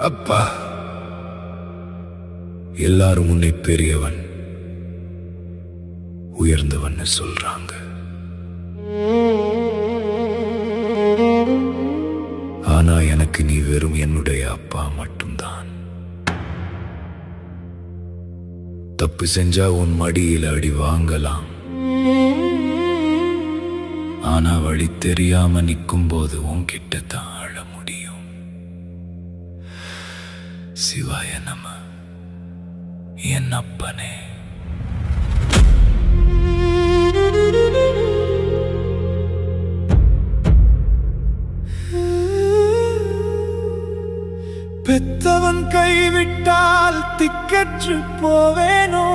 அப்பா, எல்லாரும் உன்னை பெரியவன், உயர்ந்தவன் சொல்றாங்க. ஆனா எனக்கு நீ வெறும் என்னுடைய அப்பா மட்டும்தான். தப்பு செஞ்சா உன் மடியில் அடி வாங்கலாம், ஆனா வழி தெரியாம நிற்கும் போது உன்கிட்ட தான் அழ முடியும். சிவாய நம. என் அப்பனே. பெத்தவன் கைவிட்டால் திக்கற்று போவேனோ,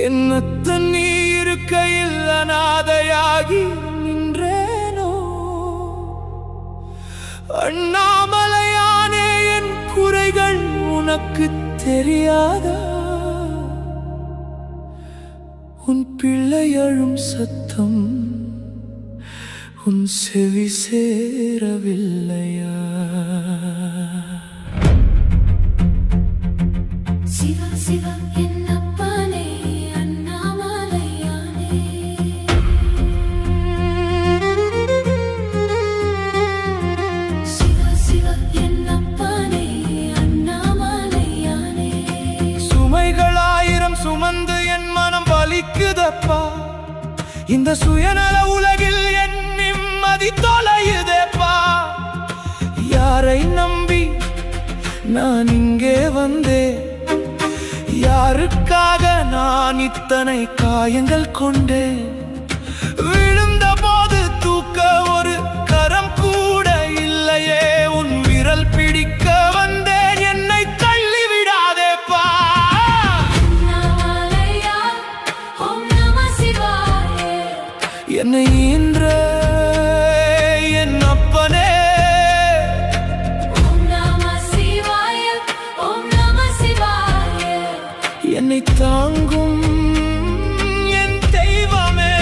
என்னத்த நீ இருக்கையில் அநாதையாகி நின்றேனோ. அண்ணாமலையானே, என் குறைகள் உனக்கு தெரியாதா? உன் பிள்ளை அழும் சத்தம் உன் செவி சேரவில்லையா? சிவா சிவா என் அப்பனே, அண்ணாமலையானே. சிவா சிவா என் அப்பனே, அண்ணாமலையானே. சுமைகள் 1000 சுமந்து என் மனம் வலிக்குதப்பா. இந்த சுயநல உலகில் என் நிம்மதி தொலையுதேப்பா. யாரை நம்பி நான் இங்கே வந்தேன்? யாருக்காக நான் இத்தனை காயங்கள் கொண்டேன்? விழுந்த போது தூக்க ஒரு கரம் கூட இல்லையே. உன் விரல் பிடிக்க வந்தேன், என்னை தள்ளி விடாதேப்பா. என்னை ஈன்ற என் அப்பனே, என்னை தாங்கும் என் தெய்வமே.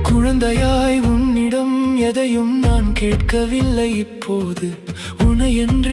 குழந்தையாய் உன்னிடம் எதையும் நான் கேட்கவில்லை. இப்போது உன்னை என்று